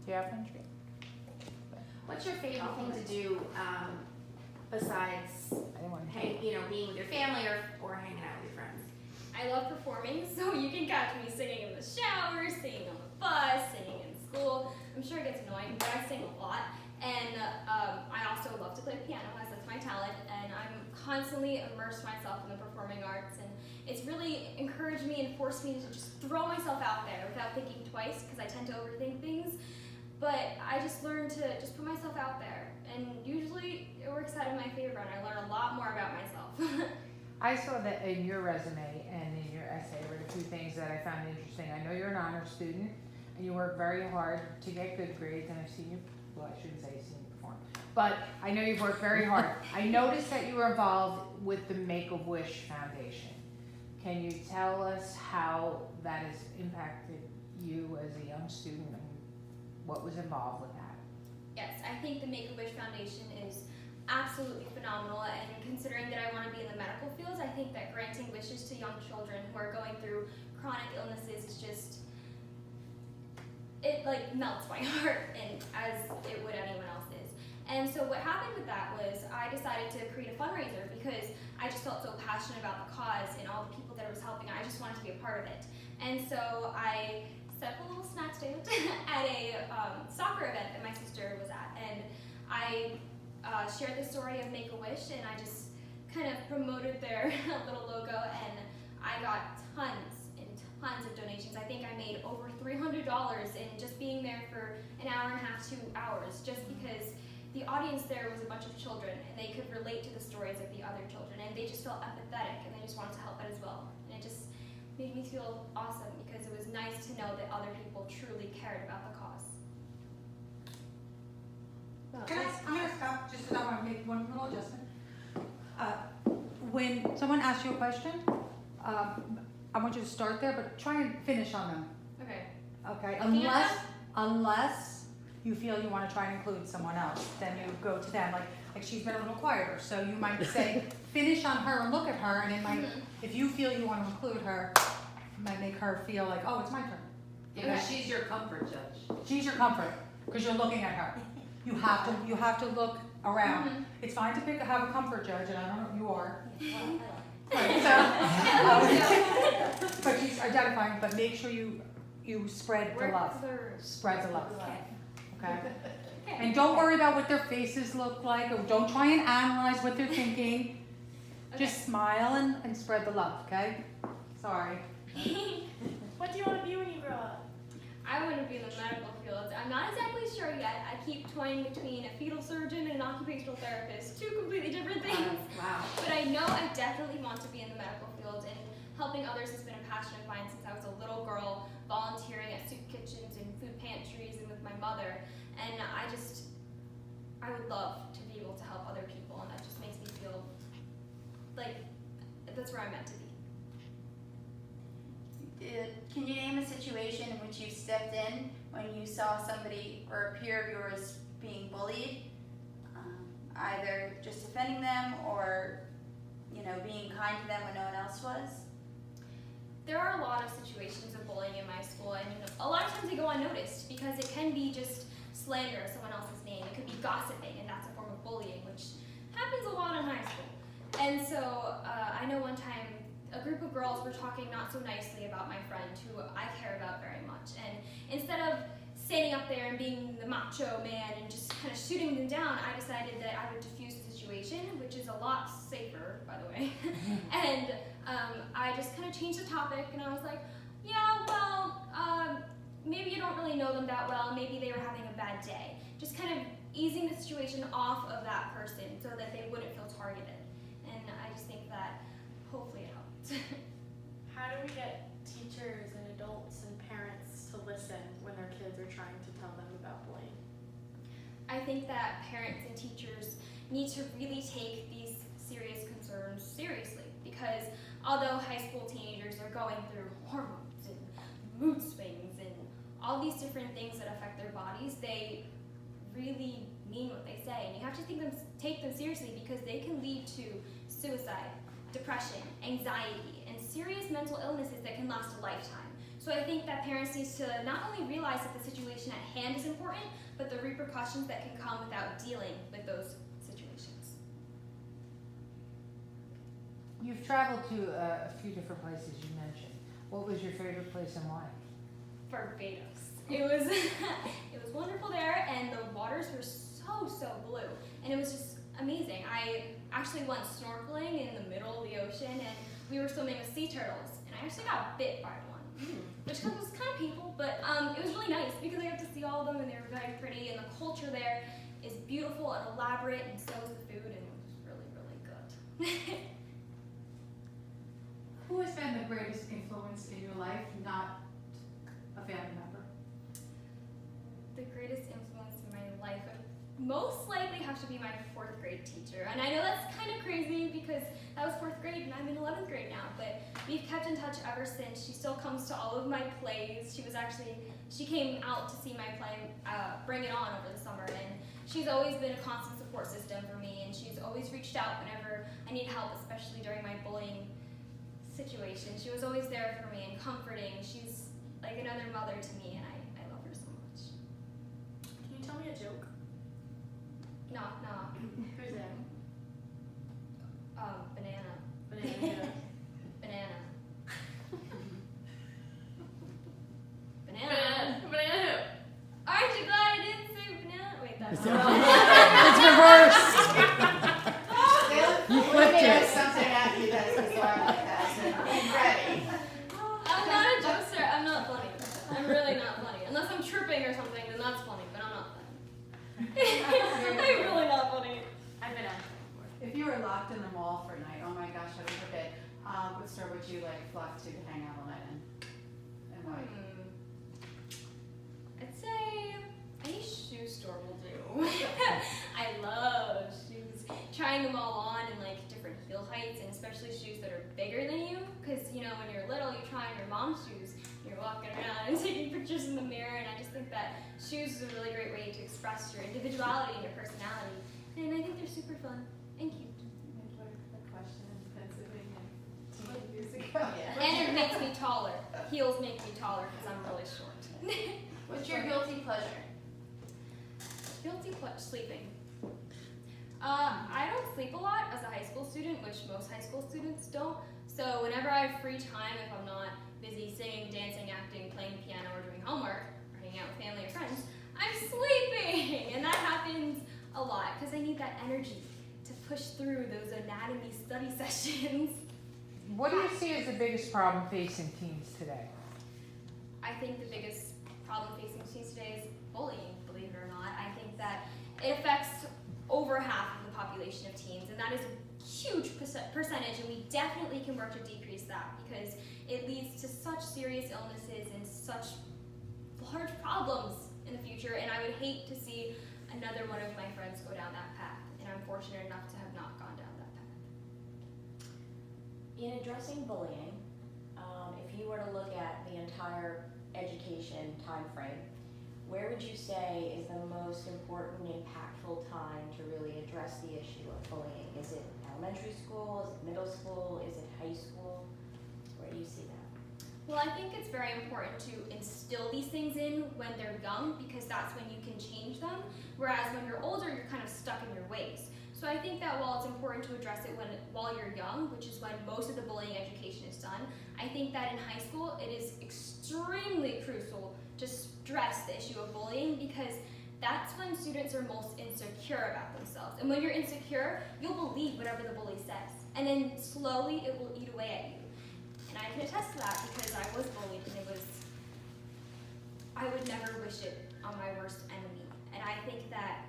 Do you have one, Tree? What's your favorite thing to do besides I didn't want to. being with your family or hanging out with your friends? I love performing, so you can catch me singing in the shower, singing on the bus, singing in school. I'm sure it gets annoying, but I sing a lot. And I also love to play piano, as that's my talent. And I'm constantly immersed myself in the performing arts. And it's really encouraged me and forced me to just throw myself out there without thinking twice, because I tend to overthink things. But I just learned to just put myself out there. And usually it works out in my favor, and I learn a lot more about myself. I saw that in your resume and in your essay were the two things that I found interesting. I know you're an honor student and you work very hard to get good grades, and I've seen you, well, I shouldn't say I've seen you perform, but I know you've worked very hard. I noticed that you were involved with the Make-A-Wish Foundation. Can you tell us how that has impacted you as a young student and what was involved with that? Yes, I think the Make-A-Wish Foundation is absolutely phenomenal, and considering that I want to be in the medical fields, I think that granting wishes to young children who are going through chronic illnesses is just, it like melts my heart, and as it would anyone else's. And so what happened with that was I decided to create a fundraiser because I just felt so passionate about the cause and all the people that it was helping. I just wanted to be a part of it. And so I set up a little snack stand at a soccer event that my sister was at, and I shared the story of Make-A-Wish, and I just kind of promoted their little logo, and I got tons and tons of donations. I think I made over $300 in just being there for an hour and a half, 2 hours, just because the audience there was a bunch of children, and they could relate to the stories of the other children, and they just felt empathetic, and they just wanted to help out as well. And it just made me feel awesome, because it was nice to know that other people truly cared about the cause. I'm gonna stop just because I want to make one little adjustment. When someone asks you a question, I want you to start there, but try and finish on them. Okay. Okay, Looking at unless you feel you want to try and include someone else, then you go to them. Like she's been a little quieter, so you might say finish on her and look at her, and it might, if you feel you want to include her, it might make her feel like, oh, it's my turn. Yeah, she's your comfort judge. She's your comfort because you're looking at her. You have to look around. Mhm. It's fine to have a comfort judge, and I don't know if you are. Well, Right, so, but she's identifying. But make sure you spread the Work love. the- Spread the love. Okay. Okay. Okay. And don't worry about what their faces look like, or don't try and analyze what they're thinking. Just smile and spread the love. Okay. Sorry. What do you want to be when you grow up? I want to be in the medical field. I'm not exactly sure yet. I keep toying between a fetal surgeon and an occupational therapist, two completely different things. Wow. But I know I definitely want to be in the medical field, and helping others has been a passion of mine since I was a little girl, volunteering at soup kitchens and food pantries and with my mother. And I would love to be able to help other people, and that just makes me feel like that's where I'm meant to be. Can you name a situation in which you stepped in when you saw somebody or a peer of yours being bullied, either just defending them or, being kind to them when no one else was? There are a lot of situations of bullying in my school, and a lot of times they go unnoticed because it can be just slander of someone else's name. It could be gossiping, and that's a form of bullying, which happens a lot in high school. And so I know one time a group of girls were talking not so nicely about my friend, who I care about very much. And instead of standing up there and being the macho man and just kind of shooting them down, I decided that I would diffuse the situation, which is a lot safer, by the way. And I just kind of changed the topic, and I was like, yeah, well, maybe you don't really know them that well, maybe they were having a bad day. Just kind of easing the situation off of that person so that they wouldn't feel targeted. And I just think that hopefully it helped. How do we get teachers and adults and parents to listen when their kids are trying to tell them about bullying? I think that parents and teachers need to really take these serious concerns seriously, because although high school teenagers are going through hormones and mood swings and all these different things that affect their bodies, they really mean what they say, and you have to take them seriously, because they can lead to suicide, depression, anxiety, and serious mental illnesses that can last a lifetime. So I think that parents need to not only realize that the situation at hand is important, but the repercussions that can come without dealing with those situations. You've traveled to a few different places you mentioned. What was your favorite place and why? Barbados. It was it was wonderful there, and the waters were so blue, and it was just amazing. I actually went snorkeling in the middle of the ocean, and we were swimming with sea turtles, and I actually got bit by one, which was kind of painful, but it was really nice because I got to see all of them, and they were very pretty, and the culture there is beautiful and elaborate, and so is the food, and it was really good. Who has been the greatest influence in your life, not a family member? The greatest influence in my life would most likely have to be my 4th grade teacher. And I know that's kind of crazy because that was 4th grade and I'm in 11th grade now, but we've kept in touch ever since. She still comes to all of my plays. She came out to see my play, Bring It On, over the summer, and she's always been a constant support system for me, and she's always reached out whenever I need help, especially during my bullying situation. She was always there for me and comforting. She's like another mother to me, and I love her so much. Can you tell me a joke? No. Who's there? Banana. Banana. Banana. Banana. Banana. Aren't you glad I didn't say banana? Wait, that's It's reversed. You We're flipped gonna it. something at you that's bizarre like that, so be ready. I'm not a jokester. I'm not funny. I'm really not funny. Unless I'm tripping or something, then that's funny, but I'm not funny. I'm really not funny. I've been asked before. If you were locked in the mall for a night, oh my gosh, I would forbid, what store would you like flock to hang out all night in? And why? I'd say any shoe store will do. I love shoes. Trying them all on in like different heel heights, and especially shoes that are bigger than you. Because you know when you're little, you try on your mom's shoes. You're walking around and taking pictures in the mirror, and I just think that shoes is a really great way to express your individuality and your personality. And I think they're super fun and cute. The question in Pennsylvania 10 years ago. Yeah. And it makes me taller. Heels make me taller because I'm really short. What's your guilty pleasure? Guilty pleasure, sleeping. I don't sleep a lot as a high school student, which most high school students don't. So whenever I have free time, if I'm not busy singing, dancing, acting, playing the piano, or doing homework, or hanging out with family or friends, I'm sleeping! And that happens a lot because I need that energy to push through those anatomy study sessions. What do you see as the biggest problem facing teens today? I think the biggest problem facing teens today is bullying, believe it or not. I think that it affects over half of the population of teens, and that is a huge percentage, and we definitely can work to decrease that because it leads to such serious illnesses and such large problems in the future, and I would hate to see another one of my friends go down that path, and I'm fortunate enough to have not gone down that path. In addressing bullying, if you were to look at the entire education time frame, where would you say is the most important, impactful time to really address the issue of bullying? Is it elementary school? Is it middle school? Is it high school? Where do you see that? Well, I think it's very important to instill these things in when they're young because that's when you can change them, whereas when you're older, you're kind of stuck in your ways. So I think that while it's important to address it while you're young, which is when most of the bullying education is done, I think that in high school it is extremely crucial to stress the issue of bullying because that's when students are most insecure about themselves. And when you're insecure, you'll believe whatever the bully says. And then slowly it will eat away at you. And I can attest to that because I was bullied and I would never wish it on my worst enemy. And I think that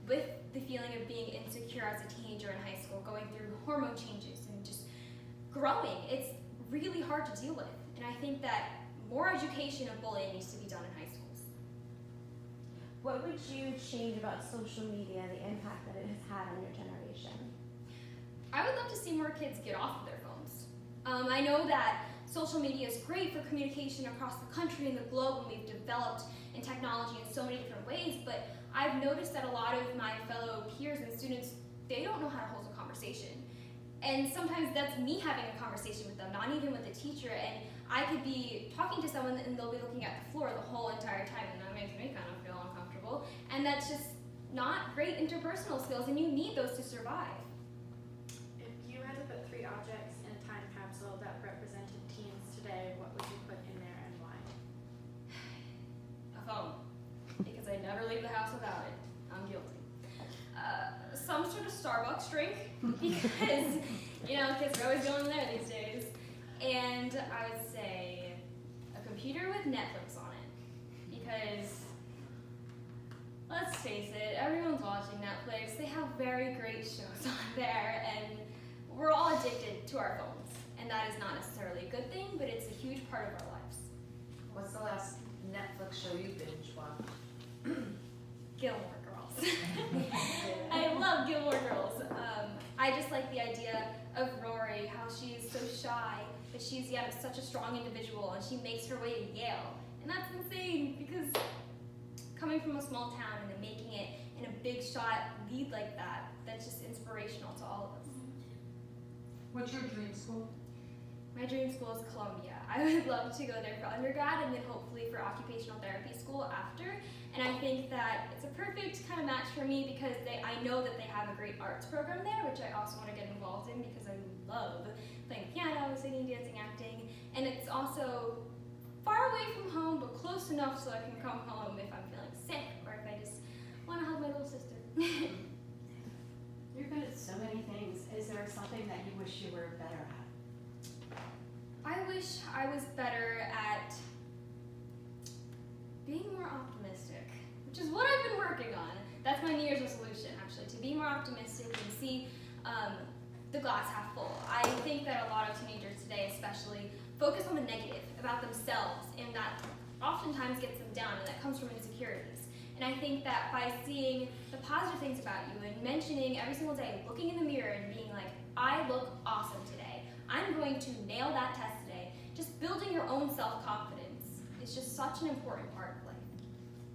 with the feeling of being insecure as a teenager in high school, going through hormone changes and just growing, it's really hard to deal with. And I think that more education of bullying needs to be done in high schools. What would you change about social media, the impact that it has had on your generation? I would love to see more kids get off of their phones. I know that social media is great for communication across the country and the globe, and we've developed in technology in so many different ways, but I've noticed that a lot of my fellow peers and students, they don't know how to hold a conversation. And sometimes that's me having a conversation with them, not even with the teacher, and I could be talking to someone and they'll be looking at the floor the whole entire time, and that makes me kind of feel uncomfortable. And that's just not great interpersonal skills, and you need those to survive. If you had to put 3 objects in a time capsule that represented teens today, what would you put in there and why? A phone, because I never leave the house without it. I'm guilty. Some sort of Starbucks drink, because, you know, kids are always going there these days. And I would say a computer with Netflix on it, because let's face it, everyone's watching Netflix. They have very great shows on there, and we're all addicted to our phones. And that is not necessarily a good thing, but it's a huge part of our lives. What's the last Netflix show you binge watched? Gilmore Girls. I love Gilmore Girls. I just like the idea of Rory, how she's so shy, but she's yet such a strong individual, and she makes her way to Yale. And that's insane, because coming from a small town and then making it in a big shot lead like that, that's just inspirational to all of us. What's your dream school? My dream school is Columbia. I would love to go there for undergrad and then hopefully for occupational therapy school after. And I think that it's a perfect kind of match for me because I know that they have a great arts program there, which I also want to get involved in because I love playing piano, singing, dancing, acting. And it's also far away from home, but close enough so I can come home if I'm feeling sick or if I just want to hug my little sister. You're good at so many things. Is there something that you wish you were better at? I wish I was better at being more optimistic, which is what I've been working on. That's my New Year's resolution, actually, to be more optimistic and see the glass half full. I think that a lot of teenagers today, especially, focus on the negative about themselves, and that oftentimes gets them down, and that comes from insecurities. And I think that by seeing the positive things about you and mentioning every single day, looking in the mirror and being like, I look awesome today. I'm going to nail that test today. Just building your own self-confidence is just such an important part of life.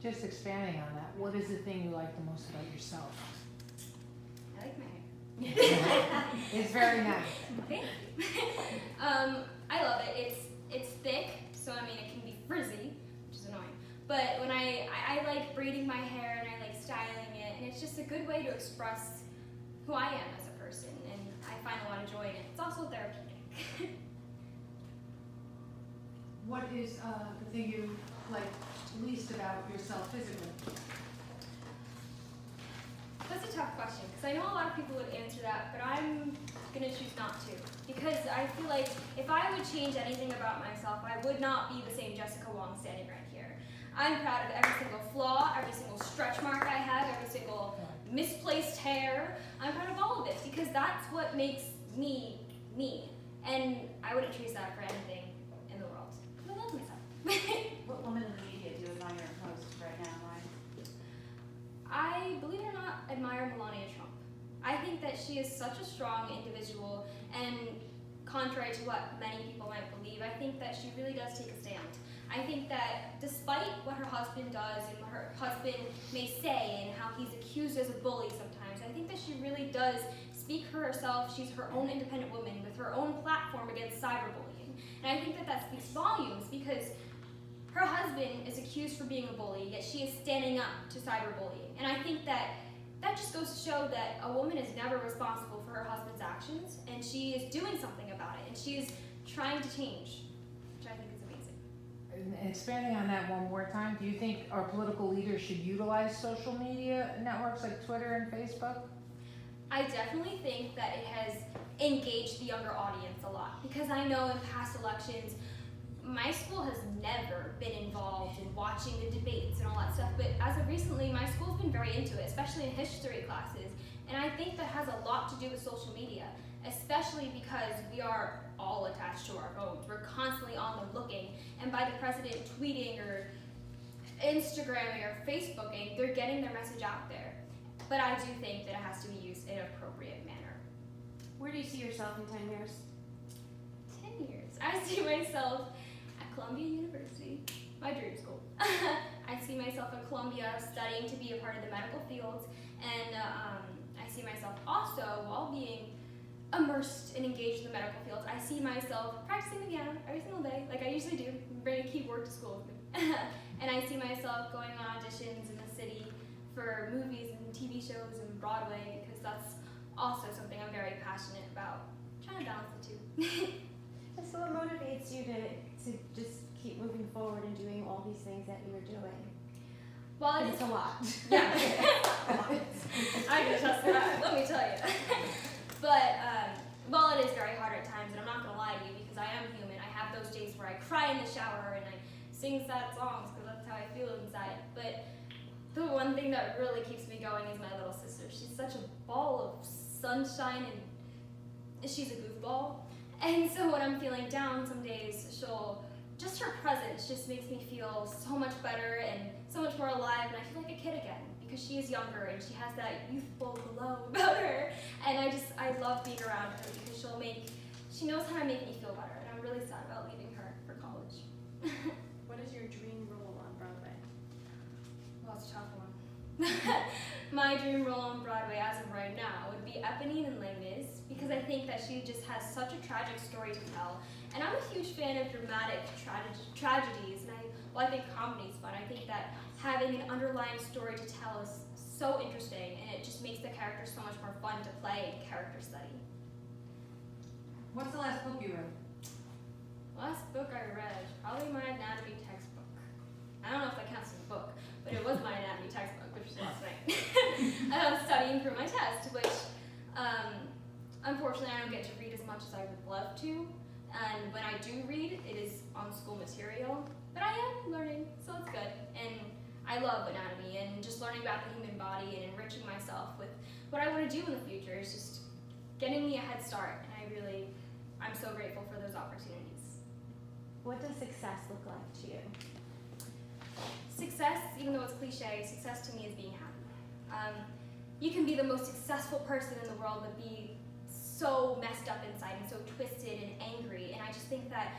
Just expanding on that, what is the thing you like the most about yourself? I like my hair. It's very nice. Thank you. I love it. It's thick, so I mean it can be frizzy, which is annoying. But when I like braiding my hair and I like styling it, and it's just a good way to express who I am as a person, and I find a lot of joy in it. It's also therapeutic. What is the thing you like least about yourself physically? That's a tough question, because I know a lot of people would answer that, but I'm going to choose not to. Because I feel like if I would change anything about myself, I would not be the same Jessica Wong standing right here. I'm proud of every single flaw, every single stretch mark I have, every single misplaced hair. I'm proud of all of it, because that's what makes me, me. And I wouldn't choose that for anything in the world. I love myself. What woman in the media do you admire most right now, Ryan? I, believe it or not, admire Melania Trump. I think that she is such a strong individual, and contrary to what many people might believe, I think that she really does take a stand. I think that despite what her husband does and what her husband may say and how he's accused as a bully sometimes, I think that she really does speak for herself. She's her own independent woman with her own platform against cyberbullying. And I think that that speaks volumes because her husband is accused for being a bully, yet she is standing up to cyberbullying. And I think that that just goes to show that a woman is never responsible for her husband's actions, and she is doing something about it, and she is trying to change, which I think is amazing. And expanding on that one more time, do you think our political leaders should utilize social media networks like Twitter and Facebook? I definitely think that it has engaged the younger audience a lot, because I know in past elections, my school has never been involved in watching the debates and all that stuff, but as of recently, my school's been very into it, especially in history classes, and I think that has a lot to do with social media, especially because we are all attached to our phones. We're constantly on them looking, and by the president tweeting or Instagramming or Facebooking, they're getting their message out there. But I do think that it has to be used in an appropriate manner. Where do you see yourself in 10 years? 10 years. I see myself at Columbia University, my dream school. I see myself at Columbia studying to be a part of the medical fields, and I see myself also, while being immersed and engaged in the medical fields. I see myself practicing the piano every single day, like I usually do, bring a keyboard to school with me. And I see myself going on auditions in the city for movies and TV shows and Broadway, because that's also something I'm very passionate about, trying to balance the two. So what motivates you to just keep moving forward and doing all these things that you were doing? Well, 'Cause it's a lot. Yeah. I can attest to that, let me tell you. But, while it is very hard at times, and I'm not gonna lie to you because I am human, I have those days where I cry in the shower and I sing sad songs because that's how I feel inside. But the one thing that really keeps me going is my little sister. She's such a ball of sunshine and she's a goofball. And so when I'm feeling down some days, just her presence just makes me feel so much better and so much more alive, and I feel like a kid again because she is younger and she has that youthful glow about her. And I love being around her because she knows how to make me feel better, and I'm really sad about leaving her for college. What is your dream role on Broadway? Well, it's a tough one. My dream role on Broadway as of right now would be Eponine in Les Mis, because I think that she just has such a tragic story to tell. And I'm a huge fan of dramatic tragedies, and I think comedy's fun. I think that having an underlying story to tell is so interesting, and it just makes the characters so much more fun to play and character study. What's the last book you read? Last book I read, probably my anatomy textbook. I don't know if that counts as a book, but it was my anatomy textbook, which was last night. I was studying for my test, which unfortunately I don't get to read as much as I would love to. And when I do read, it is on school material, but I am learning, so it's good. And I love anatomy, and just learning about the human body and enriching myself with what I want to do in the future is just getting me a head start, and I'm so grateful for those opportunities. What does success look like to you? Success, even though it's cliche, success to me is being happy. You can be the most successful person in the world, but be so messed up inside and so twisted and angry, and I just think that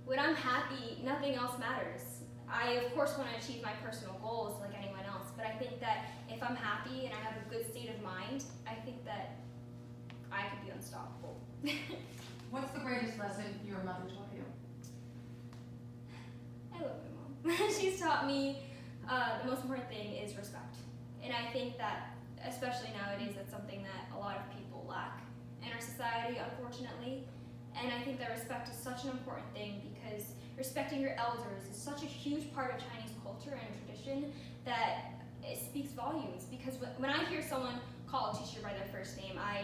when I'm happy, nothing else matters. I, of course, want to achieve my personal goals like anyone else, but I think that if I'm happy and I have a good state of mind, I think that I could be unstoppable. What's the greatest lesson your mother taught you? I love my mom. She's taught me the most important thing is respect. And I think that, especially nowadays, that's something that a lot of people lack in our society, unfortunately. And I think that respect is such an important thing because respecting your elders is such a huge part of Chinese culture and tradition that it speaks volumes. Because when I hear someone call a teacher by their first name, I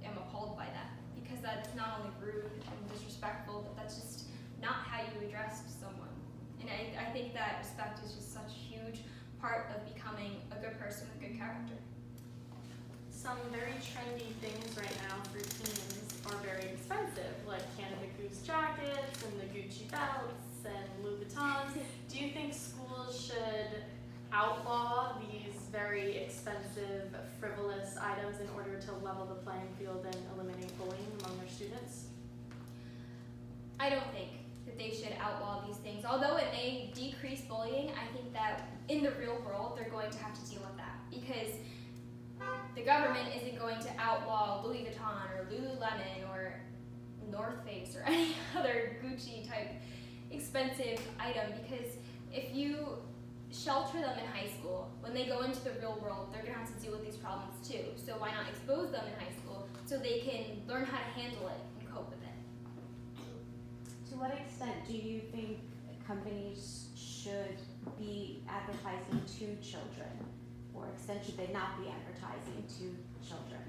am appalled by that. Because that's not only rude and disrespectful, but that's just not how you address someone. And I think that respect is just such a huge part of becoming a good person with good character. Some very trendy things right now for teens are very expensive, like Canada Goose jackets and the Gucci belts and Louis Vuittons. Do you think schools should outlaw these very expensive, frivolous items in order to level the playing field and eliminate bullying among their students? I don't think that they should outlaw these things. Although it may decrease bullying, I think that in the real world, they're going to have to deal with that. Because the government isn't going to outlaw Louis Vuitton or Lululemon or North Face or any other Gucci type expensive item, because if you shelter them in high school, when they go into the real world, they're going to have to deal with these problems too. So why not expose them in high school so they can learn how to handle it and cope with it? To what extent do you think companies should be advertising to children? Or extent should they not be advertising to children?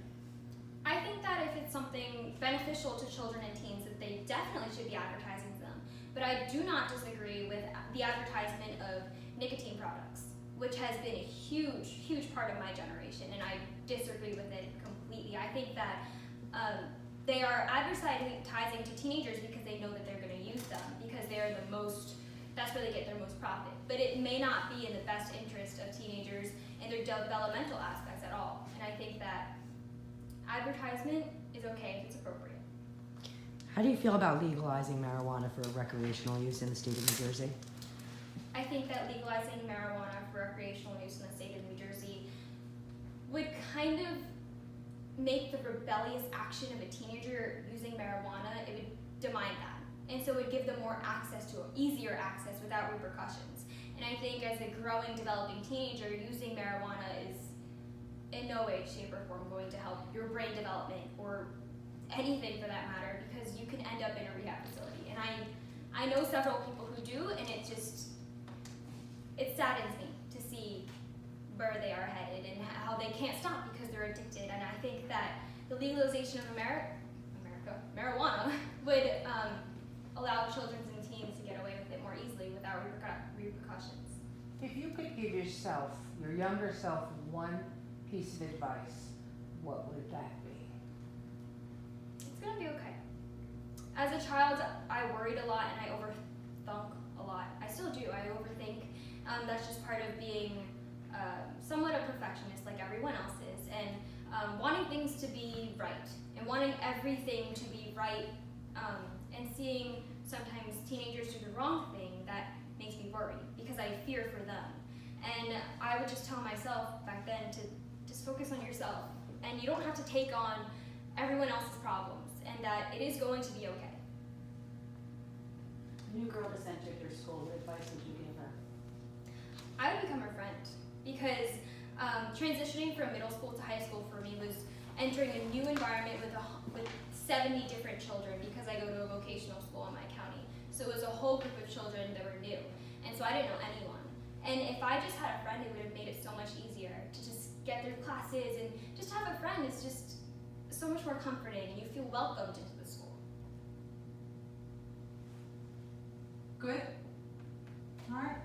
I think that if it's something beneficial to children and teens, that they definitely should be advertising to them. But I do not disagree with the advertisement of nicotine products, which has been a huge, huge part of my generation, and I disagree with it completely. I think that they are advertising to teenagers because they know that they're going to use them, because they're that's where they get their most profit. But it may not be in the best interest of teenagers and their developmental aspects at all. And I think that advertisement is okay if it's appropriate. How do you feel about legalizing marijuana for recreational use in the state of New Jersey? I think that legalizing marijuana for recreational use in the state of New Jersey would kind of make the rebellious action of a teenager using marijuana, it would demise that. And so it would give them more access to easier access without repercussions. And I think as a growing, developing teenager, using marijuana is in no way, shape, or form going to help your brain development or anything for that matter, because you can end up in a rehab facility. And I know several people who do, and it saddens me to see where they are headed and how they can't stop because they're addicted. And I think that the legalization of marijuana would allow children and teens to get away with it more easily without repercussions. If you could give yourself, your younger self, one piece of advice, what would that be? It's gonna be okay. As a child, I worried a lot and I overthunk a lot. I still do. I overthink. That's just part of being somewhat a perfectionist, like everyone else is, and wanting things to be right and wanting everything to be right, and seeing sometimes teenagers do the wrong thing. That makes me worry because I fear for them. And I would just tell myself back then to just focus on yourself, and you don't have to take on everyone else's problems, and that it is going to be okay. A new girl just entered your school, what advice would you give her? I would become her friend because transitioning from middle school to high school for me was entering a new environment with 70 different children because I go to a vocational school in my county. So it was a whole group of children that were new, and so I didn't know anyone. And if I just had a friend, it would have made it so much easier to just get through classes, and just have a friend is just so much more comforting, and you feel welcomed into the school. Good? Alright,